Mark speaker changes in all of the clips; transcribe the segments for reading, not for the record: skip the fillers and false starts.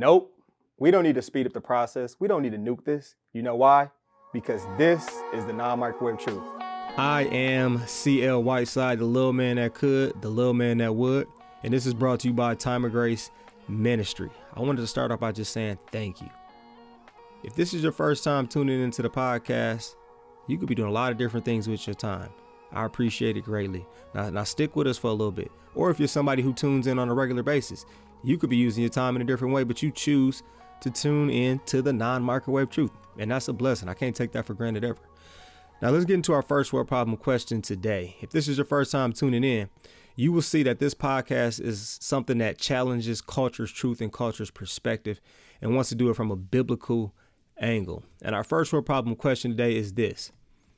Speaker 1: Nope. We don't need to speed up the process. We don't need to nuke this. You know why? Because this is the Non-Microwaved Truth.
Speaker 2: I am CL Whiteside, the little man that could, the little man that would. And this is brought to you by Time of Grace Ministry. I wanted to start off by just saying thank you. If this is your first time tuning into the podcast, you could be doing a lot of different things with your time. I appreciate it greatly. Now stick with us for a little bit. Or if you're somebody who tunes in on a regular basis, you could be using your time in a different way, but you choose to tune in to the Non-Microwave Truth. And that's a blessing. I can't take that for granted ever. Now let's get into our first world problem question today. If this is your first time tuning in, you will see that this podcast is something that challenges culture's truth and culture's perspective and wants to do it from a biblical angle. And our first world problem question today is this: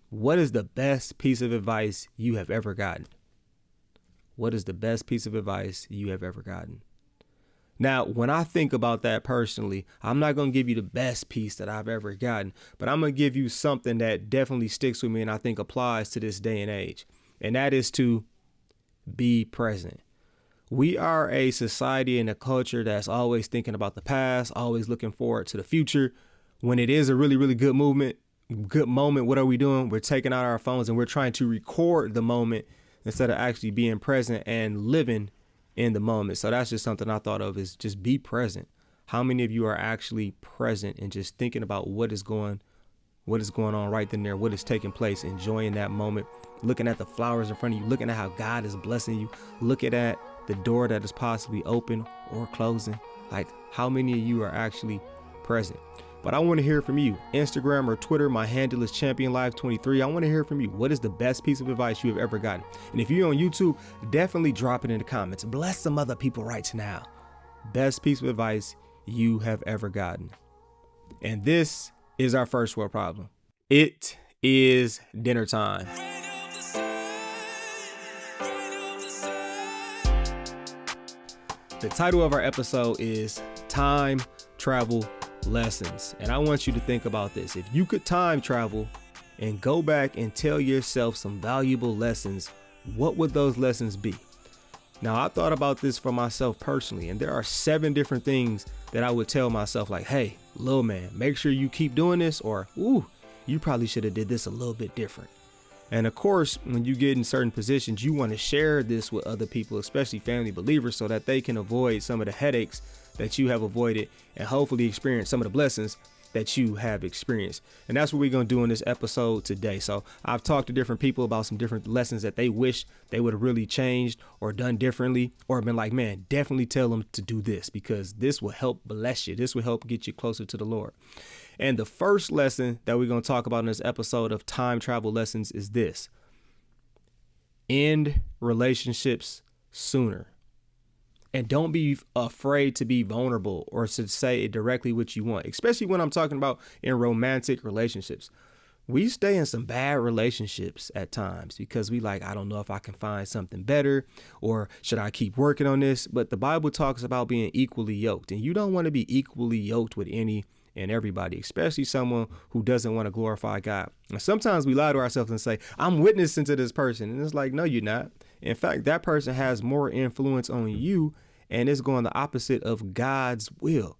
Speaker 2: what is the best piece of advice you have ever gotten? What is the best piece of advice you have ever gotten? Now, when I think about that personally, I'm not going to give you the best piece that I've ever gotten, but I'm going to give you something that definitely sticks with me and I think applies to this day and age. And that is to be present. We are a society and a culture that's always thinking about the past, always looking forward to the future. When it is a really, really good moment, what are we doing? We're taking out our phones and we're trying to record the moment instead of actually being present and living in the moment. So that's just something I thought of, is just be present. How many of you are actually present and just thinking about what is going on right then there, what is taking place, enjoying that moment, looking at the flowers in front of you, looking at how God is blessing you, looking at the door that is possibly open or closing. Like, how many of you are actually present? But I want to hear from you. Instagram or Twitter, my handle is ChampionLife23. I want to hear from you. What is the best piece of advice you have ever gotten? And if you're on YouTube, definitely drop it in the comments. Bless some other people right now. Best piece of advice you have ever gotten. And this is our first world problem. It is dinner time. The title of our episode is Time Travel Lessons. And I want you to think about this. If you could time travel and go back and tell yourself some valuable lessons, what would those lessons be? Now, I thought about this for myself personally, and there are 7 different things that I would tell myself, like, hey, little man, make sure you keep doing this, or, ooh, you probably should have did this a little bit different. And of course, when you get in certain positions, you want to share this with other people, especially family believers, so that they can avoid some of the headaches that you have avoided and hopefully experience some of the blessings that you have experienced. And that's what we're going to do in this episode today. So I've talked to different people about some different lessons that they wish they would have really changed or done differently, or been like, man, definitely tell them to do this because this will help bless you. This will help get you closer to the Lord. And the first lesson that we're going to talk about in this episode of Time Travel Lessons is this: end relationships sooner. And don't be afraid to be vulnerable or to say directly what you want, especially when I'm talking about in romantic relationships. We stay in some bad relationships at times because we like, I don't know if I can find something better, or should I keep working on this? But the Bible talks about being equally yoked, and you don't want to be equally yoked with any and everybody, especially someone who doesn't want to glorify God. And sometimes we lie to ourselves and say, I'm witnessing to this person. And it's like, no, you're not. In fact, that person has more influence on you and it's going the opposite of God's will.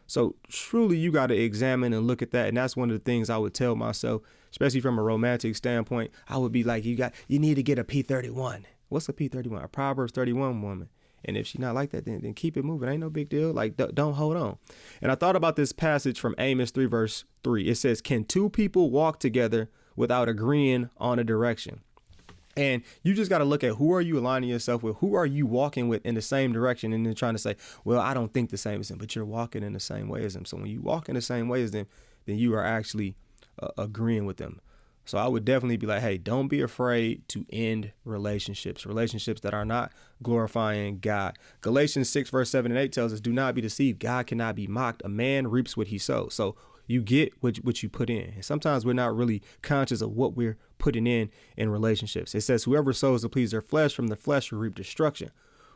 Speaker 2: So truly, you got to examine and look at that. And that's one of the things I would tell myself, especially from a romantic standpoint. I would be like, you need to get a P31. What's a P31? A Proverbs 31 woman. And if she's not like that, then keep it moving. Ain't no big deal. Like, don't hold on. And I thought about this passage from Amos 3, verse 3. It says, can 2 people walk together without agreeing on a direction? And you just got to look at who are you aligning yourself with? Who are you walking with in the same direction? And then trying to say, well, I don't think the same as them, but you're walking in the same way as them. So when you walk in the same way as them, then you are actually agreeing with them. So I would definitely be like, hey, don't be afraid to end relationships that are not glorifying God. Galatians 6, verse 7 and 8 tells us, do not be deceived. God cannot be mocked. A man reaps what he sows. So you get what you put in. And sometimes we're not really conscious of what we're putting in relationships. It says, whoever sows to please their flesh, from the flesh will reap destruction.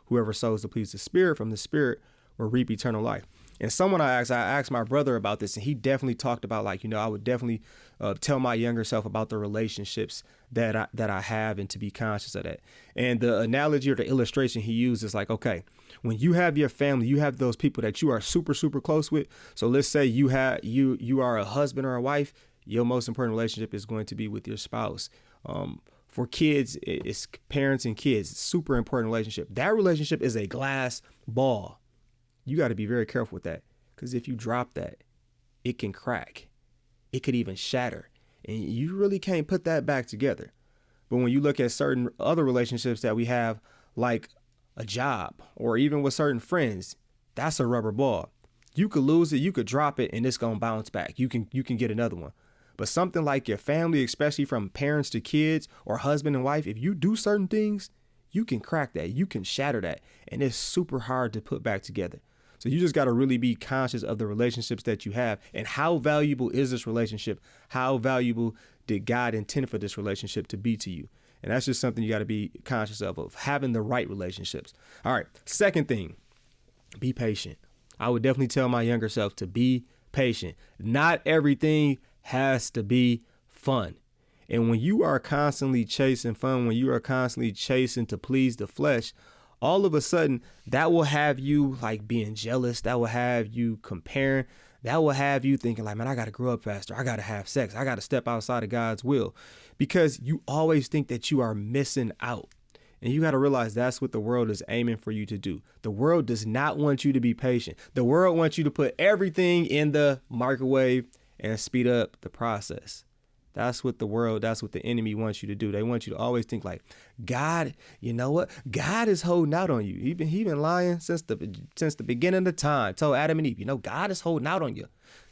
Speaker 2: Whoever sows to please the spirit, from the spirit will reap eternal life. And someone I asked my brother about this, and he definitely talked about like, I would definitely tell my younger self about the relationships that I have and to be conscious of that. And the analogy or the illustration he used is like, okay, when you have your family, you have those people that you are super, super close with. So let's say you are a husband or a wife. Your most important relationship is going to be with your spouse. For kids, it's parents and kids. It's a super important relationship. That relationship is a glass ball. You got to be very careful with that, because if you drop that, it can crack. It could even shatter, and you really can't put that back together. But when you look at certain other relationships that we have, like a job or even with certain friends, that's a rubber ball. You could lose it, you could drop it, and it's going to bounce back. You can get another one. But something like your family, especially from parents to kids or husband and wife, if you do certain things, you can crack that, you can shatter that, and it's super hard to put back together. So you just got to really be conscious of the relationships that you have and how valuable is this relationship? How valuable did God intend for this relationship to be to you? And that's just something you got to be conscious of having the right relationships. All right. Second thing, be patient. I would definitely tell my younger self to be patient. Not everything has to be fun. And when you are constantly chasing fun, when you are constantly chasing to please the flesh, all of a sudden that will have you like being jealous. That will have you comparing. That will have you thinking like, man, I got to grow up faster. I got to have sex. I got to step outside of God's will, because you always think that you are missing out. And you got to realize that's what the world is aiming for you to do. The world does not want you to be patient. The world wants you to put everything in the microwave and speed up the process. That's what the enemy wants you to do. They want you to always think like, God, you know what? God is holding out on you. He been lying since the beginning of time. Told Adam and Eve, God is holding out on you.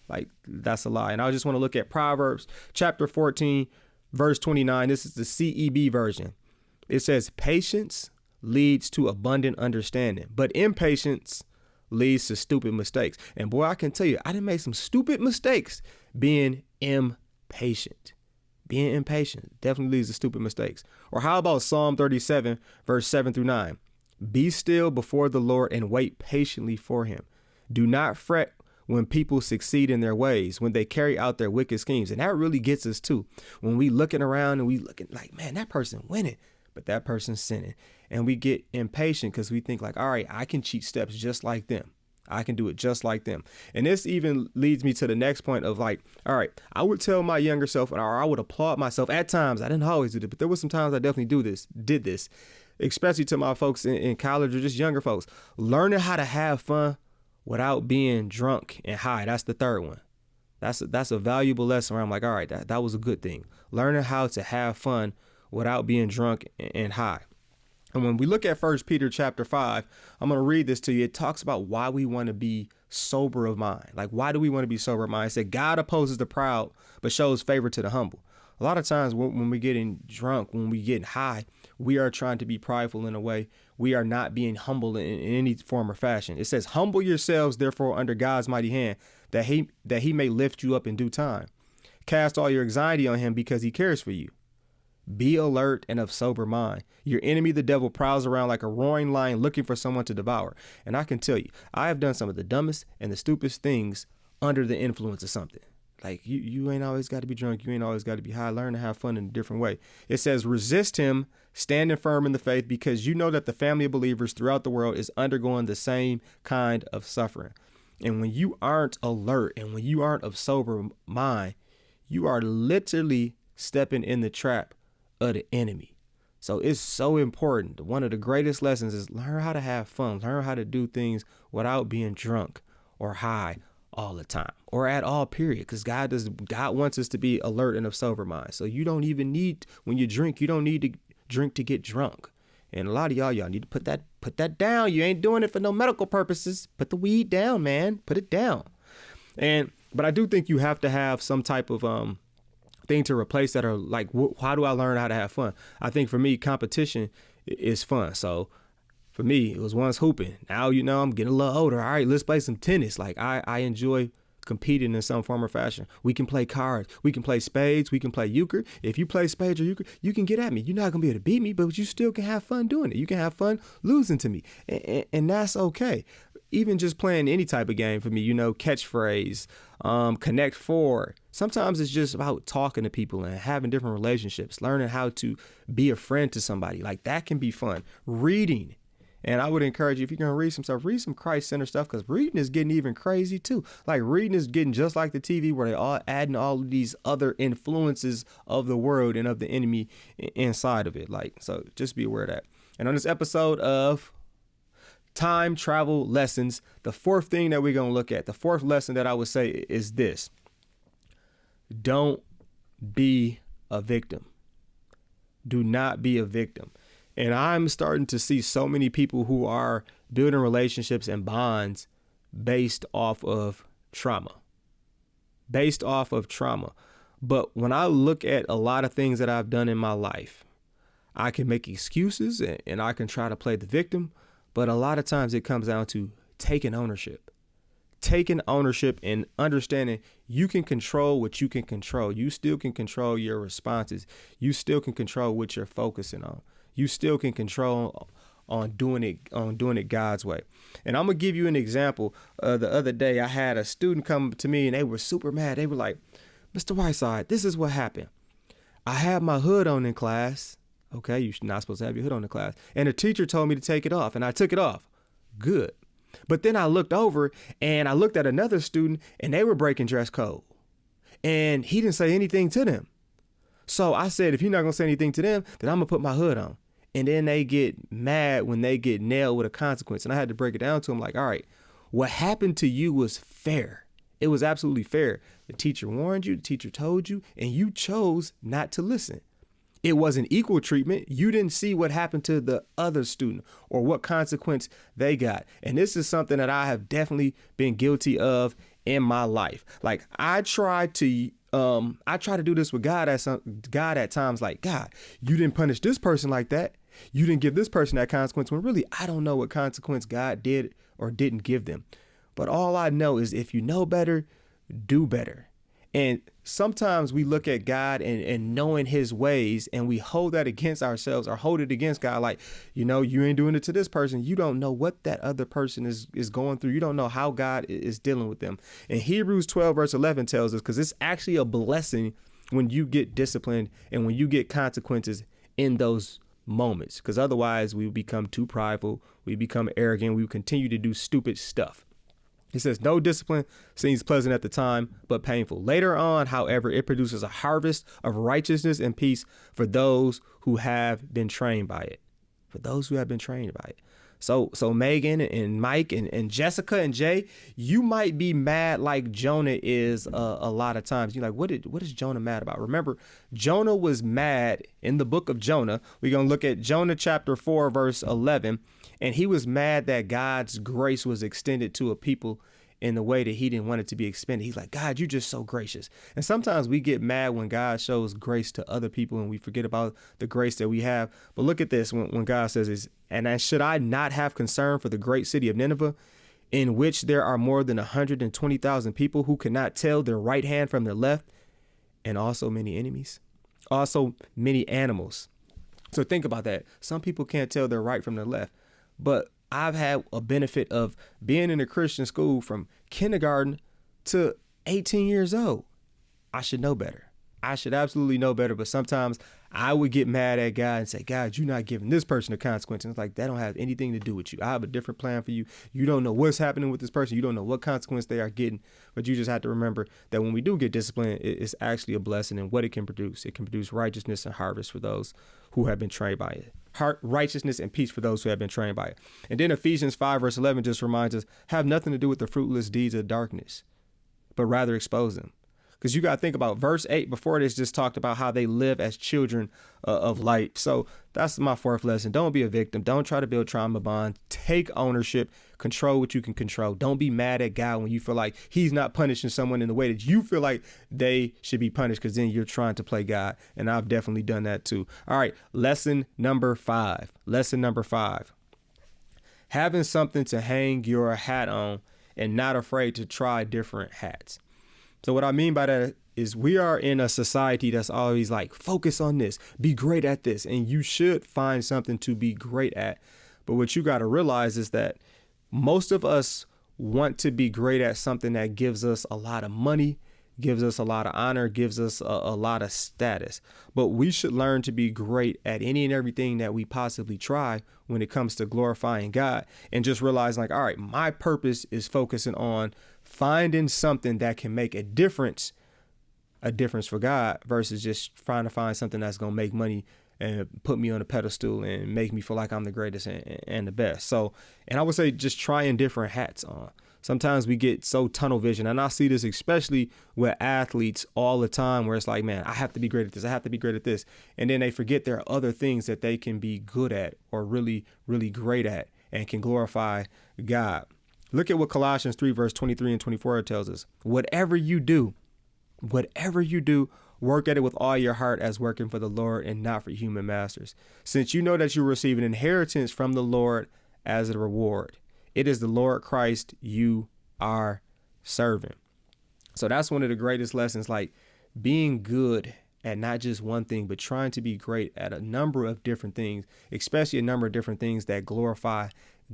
Speaker 2: Like, that's a lie. And I just want to look at Proverbs chapter 14, verse 29. This is the CEB version. It says, patience leads to abundant understanding, but impatience leads to stupid mistakes. And boy, I can tell you, I done made some stupid mistakes being impatient. Being impatient definitely leads to stupid mistakes. Or how about Psalm 37, verse 7 through 9? Be still before the Lord and wait patiently for him. Do not fret when people succeed in their ways, when they carry out their wicked schemes. And that really gets us too. When we looking around and we looking like, man, that person winning, but that person's sinning. And we get impatient because we think like, all right, I can cheat steps just like them. I can do it just like them. And this even leads me to the next point of like, all right, I would tell my younger self, or I would applaud myself at times. I didn't always do this, but there were some times I definitely did this, especially to my folks in college or just younger folks. Learning how to have fun without being drunk and high. That's the third one. That's a valuable lesson where I'm like, all right, that was a good thing. Learning how to have fun without being drunk and high. And when we look at 1 Peter chapter 5, I'm going to read this to you. It talks about why we want to be sober of mind. Like, why do we want to be sober of mind? It said, God opposes the proud, but shows favor to the humble. A lot of times when we're getting drunk, when we're getting high, we are trying to be prideful in a way. We are not being humble in any form or fashion. It says, humble yourselves, therefore, under God's mighty hand, that he may lift you up in due time. Cast all your anxiety on him because he cares for you. Be alert and of sober mind. Your enemy, the devil, prowls around like a roaring lion looking for someone to devour. And I can tell you, I have done some of the dumbest and the stupidest things under the influence of something. Like, you ain't always got to be drunk. You ain't always got to be high. Learn to have fun in a different way. It says, resist him, standing firm in the faith, because you know that the family of believers throughout the world is undergoing the same kind of suffering. And when you aren't alert and when you aren't of sober mind, you are literally stepping in the trap of the enemy. So it's so important. One of the greatest lessons is learn how to have fun, learn how to do things without being drunk or high all the time or at all, period. Because God wants us to be alert and of sober mind. So you don't even need, when you drink, you don't need to drink to get drunk. And a lot of y'all need to put that down. You ain't doing it for no medical purposes. Put the weed down, man. Put it down. But I do think you have to have some type of thing to replace that, are like, how do I learn how to have fun? I think for me, competition is fun. So for me, it was once hooping. Now, I'm getting a little older. All right, let's play some tennis. Like, I enjoy competing in some form or fashion. We can play cards. We can play spades. We can play euchre. If you play spades or euchre, you can get at me. You're not going to be able to beat me, but you still can have fun doing it. You can have fun losing to me. And that's okay. even just playing any type of game for me, catchphrase, connect four. Sometimes it's just about talking to people and having different relationships, learning how to be a friend to somebody. Like that can be fun. Reading. And I would encourage you, if you're going to read some stuff, read some Christ-centered stuff, because reading is getting even crazy too. Like reading is getting just like the TV, where they all adding all of these other influences of the world and of the enemy inside of it. Like, so just be aware of that. And on this episode of Time Travel Lessons, the fourth thing that we're going to look at, the fourth lesson that I would say is this: don't be a victim. Do not be a victim. And I'm starting to see so many people who are building relationships and bonds based off of trauma. But when I look at a lot of things that I've done in my life, I can make excuses and I can try to play the victim. But a lot of times it comes down to taking ownership and understanding you can control what you can control. You still can control your responses. You still can control what you're focusing on. You still can control on doing it God's way. And I'm going to give you an example. The other day, I had a student come to me and they were super mad. They were like, Mr. Whiteside, this is what happened. I had my hood on in class. Okay, you're not supposed to have your hood on in class. And the teacher told me to take it off, and I took it off. Good. But then I looked over and I looked at another student and they were breaking dress code. And he didn't say anything to them. So I said, if you're not going to say anything to them, then I'm going to put my hood on. And then they get mad when they get nailed with a consequence. And I had to break it down to them like, all right, what happened to you was fair. It was absolutely fair. The teacher warned you, the teacher told you, and you chose not to listen. It wasn't equal treatment. You didn't see what happened to the other student or what consequence they got. And this is something that I have definitely been guilty of in my life. Like I try to do this with God at times, like, God, you didn't punish this person like that. You didn't give this person that consequence, when really I don't know what consequence God did or didn't give them. But all I know is if you know better, do better. And sometimes we look at God and knowing his ways and we hold that against ourselves or hold it against God. Like, you ain't doing it to this person. You don't know what that other person is going through. You don't know how God is dealing with them. And Hebrews 12 verse 11 tells us, because it's actually a blessing when you get disciplined and when you get consequences in those moments, because otherwise we become too prideful. We become arrogant. We continue to do stupid stuff. It says, no discipline seems pleasant at the time, but painful. Later on, however, it produces a harvest of righteousness and peace for those who have been trained by it. So Megan and Mike and Jessica and Jay, you might be mad like Jonah is a lot of times. You're like, what is Jonah mad about? Remember, Jonah was mad in the book of Jonah. We're going to look at Jonah chapter 4, verse 11. And he was mad that God's grace was extended to a people in the way that he didn't want it to be expended. He's like, God, you're just so gracious. And sometimes we get mad when God shows grace to other people and we forget about the grace that we have. But look at this when God says, should I not have concern for the great city of Nineveh, in which there are more than 120,000 people who cannot tell their right hand from their left, and also many enemies, also many animals. So think about that. Some people can't tell their right from their left. But I've had a benefit of being in a Christian school from kindergarten to 18 years old. I should know better. I should absolutely know better. But sometimes I would get mad at God and say, God, you're not giving this person a consequence. And it's like, that don't have anything to do with you. I have a different plan for you. You don't know what's happening with this person. You don't know what consequence they are getting. But you just have to remember that when we do get discipline, it's actually a blessing and what it can produce. It can produce righteousness and harvest for those who have been trained by it. Righteousness and peace for those who have been trained by it. And then Ephesians 5 verse 11 just reminds us, have nothing to do with the fruitless deeds of darkness, but rather expose them. Because you got to think about verse 8 before this just talked about how they live as children of light. So that's my fourth lesson. Don't be a victim. Don't try to build trauma bonds. Take ownership. Control what you can control. Don't be mad at God when you feel like he's not punishing someone in the way that you feel like they should be punished, because then you're trying to play God. And I've definitely done that too. All right. Lesson number 5. Having something to hang your hat on and not afraid to try different hats. So what I mean by that is we are in a society that's always like, focus on this, be great at this. And you should find something to be great at. But what you got to realize is that Most of us want to be great at something that gives us a lot of money, gives us a lot of honor, gives us a lot of status. But we should learn to be great at any and everything that we possibly try when it comes to glorifying God, and just realize like, all right, my purpose is focusing on finding something that can make a difference for God versus just trying to find something that's going to make money and put me on a pedestal and make me feel like I'm the greatest and the best. So, and I would say just trying different hats on. Sometimes we get so tunnel vision, and I see this especially with athletes all the time, where it's like, man, I have to be great at this. I have to be great at this. And then they forget there are other things that they can be good at or really, really great at and can glorify God. Look at what Colossians 3 verse 23 and 24 tells us. Whatever you do, work at it with all your heart as working for the Lord and not for human masters, since you know that you receive an inheritance from the Lord as a reward. It is the Lord Christ you are serving. So that's one of the greatest lessons, like being good at not just one thing, but trying to be great at a number of different things, especially a number of different things that glorify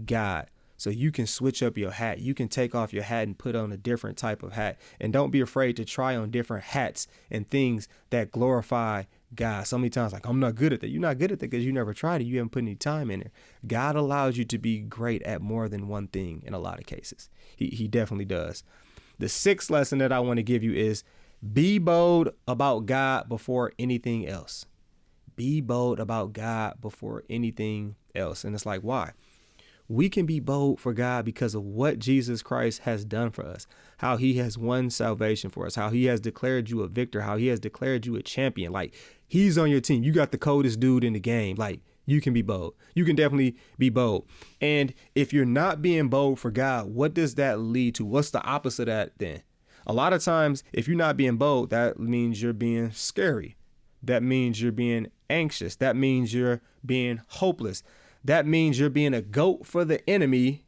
Speaker 2: God. So you can switch up your hat. You can take off your hat and put on a different type of hat. And don't be afraid to try on different hats and things that glorify God. So many times, like, I'm not good at that. You're not good at that because you never tried it. You haven't put any time in it. God allows you to be great at more than one thing in a lot of cases. He definitely does. The sixth lesson that I want to give you is be bold about God before anything else. Be bold about God before anything else. And it's like, why? We can be bold for God because of what Jesus Christ has done for us, how he has won salvation for us, how he has declared you a victor, how he has declared you a champion. Like, he's on your team. You got the coldest dude in the game. Like, you can be bold. You can definitely be bold. And if you're not being bold for God, what does that lead to? What's the opposite of that then? A lot of times, if you're not being bold, that means you're being scary. That means you're being anxious. That means you're being hopeless. That means you're being a goat for the enemy.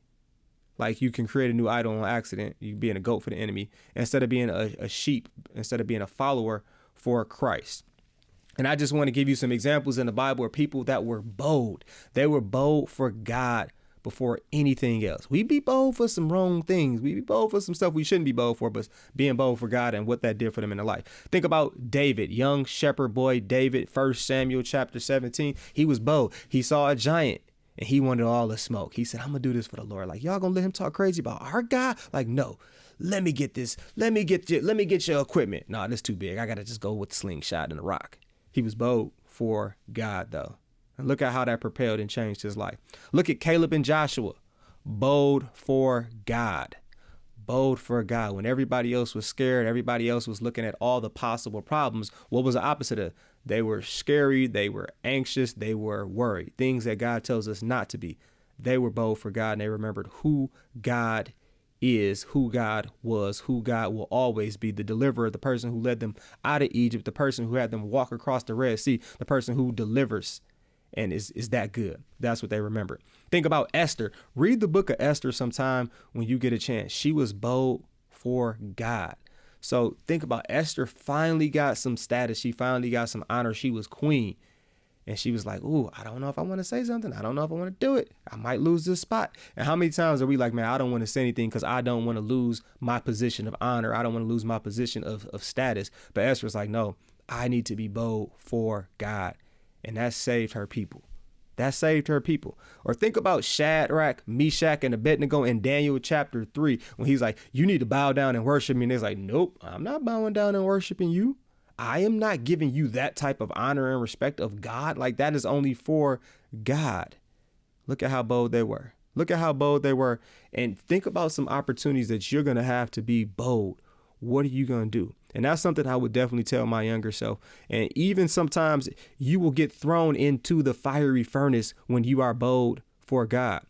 Speaker 2: Like, you can create a new idol on accident. You being a goat for the enemy instead of being a sheep, instead of being a follower for Christ. And I just want to give you some examples in the Bible where people that were bold, they were bold for God before anything else. We be bold for some wrong things. We be bold for some stuff we shouldn't be bold for, but being bold for God and what that did for them in their life. Think about David, young shepherd boy David, 1 Samuel chapter 17. He was bold. He saw a giant and he wanted all the smoke. He said, I'm going to do this for the Lord. Like, y'all going to let him talk crazy about our God? Like, no, let me get this. Let me get your equipment. No, this too big. I got to just go with the slingshot and the rock. He was bold for God, though. And look at how that propelled and changed his life. Look at Caleb and Joshua. Bold for God. Bold for God. When everybody else was scared, everybody else was looking at all the possible problems, what was the opposite of? They were scary, they were anxious, they were worried. Things that God tells us not to be. They were bold for God, and they remembered who God is, who God was, who God will always be, the deliverer, the person who led them out of Egypt, the person who had them walk across the Red Sea, the person who delivers and is that good. That's what they remembered. Think about Esther. Read the book of Esther sometime when you get a chance. She was bold for God. So think about Esther finally got some status. She finally got some honor. She was queen. And she was like, ooh, I don't know if I want to say something. I don't know if I want to do it. I might lose this spot. And how many times are we like, man, I don't want to say anything because I don't want to lose my position of honor. I don't want to lose my position of status. But Esther was like, no, I need to be bold for God. And that saved her people. That saved her people. Or think about Shadrach, Meshach, and Abednego in Daniel chapter 3, when he's like, you need to bow down and worship me. And they're like, nope, I'm not bowing down and worshiping you. I am not giving you that type of honor and respect of God. Like, that is only for God. Look at how bold they were. Look at how bold they were. And think about some opportunities that you're going to have to be bold. What are you going to do? And that's something I would definitely tell my younger self. And even sometimes you will get thrown into the fiery furnace when you are bold for God.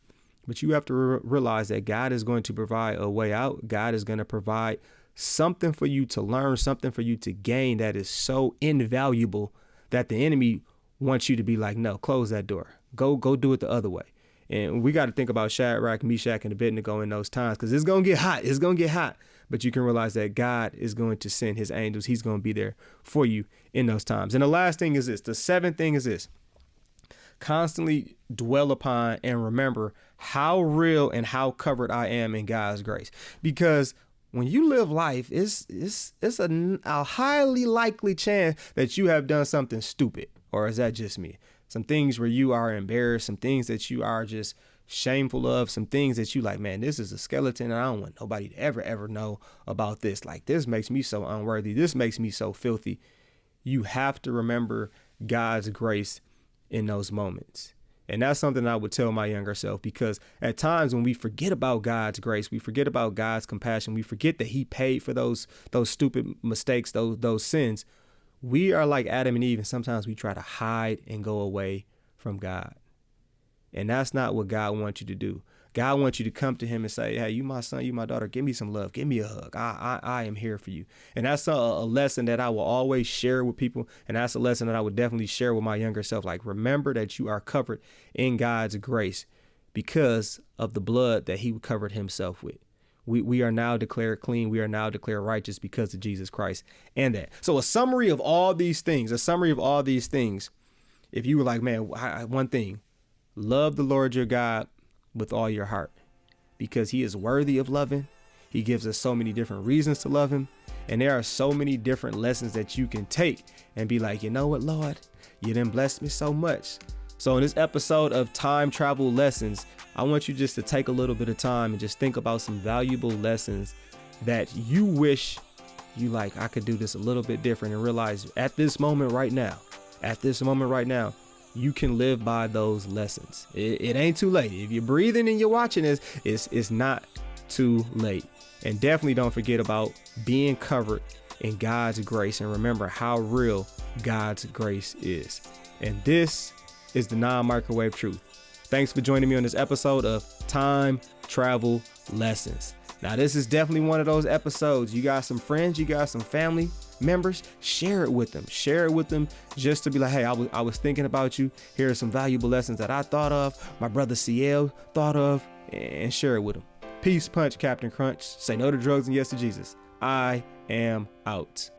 Speaker 2: But you have to realize that God is going to provide a way out. God is going to provide something for you to learn, something for you to gain that is so invaluable that the enemy wants you to be like, no, close that door. Go do it the other way. And we got to think about Shadrach, Meshach, and Abednego in those times, because it's going to get hot. It's going to get hot. But you can realize that God is going to send his angels. He's going to be there for you in those times. And the last thing is this. The seventh thing is this. constantly dwell upon and remember how real and how covered I am in God's grace. Because when you live life, it's a highly likely chance that you have done something stupid. Or is that just me? Some things where you are embarrassed, some things that you are just shameful of, some things that you like, man, this is a skeleton and I don't want nobody to ever know about this. Like, this makes me so unworthy. This makes me so filthy. You have to remember God's grace in those moments. And that's something I would tell my younger self, because at times when we forget about God's grace, we forget about God's compassion, we forget that he paid for those stupid mistakes, those sins. We are like Adam and Eve, and sometimes we try to hide and go away from God. And that's not what God wants you to do. God wants you to come to him and say, hey, you my son, you my daughter, give me some love, give me a hug. I am here for you. And that's a lesson that I will always share with people. And that's a lesson that I would definitely share with my younger self. Like, remember that you are covered in God's grace because of the blood that he covered himself with. We are now declared clean. We are now declared righteous because of Jesus Christ and that. So a summary of all these things, if you were like, man, one thing, love the Lord your God with all your heart, because he is worthy of loving. He gives us so many different reasons to love him. And there are so many different lessons that you can take and be like, you know what, Lord, you done blessed me so much. So in this episode of Time Travel Lessons, I want you just to take a little bit of time and just think about some valuable lessons that you wish you like, I could do this a little bit different, and realize at this moment right now, you can live by those lessons. It ain't too late. If you're breathing and you're watching this, it's not too late. And definitely don't forget about being covered in God's grace, and remember how real God's grace is. And this is the Non-Microwave Truth. Thanks for joining me on this episode of Time Travel Lessons. Now, this is definitely one of those episodes. You got some friends, you got some family members, share it with them just to be like, hey, I was thinking about you. Here are some valuable lessons that I thought of, my brother CL thought of, and share it with them. Peace, punch, Captain Crunch. Say no to drugs and yes to Jesus. I am out.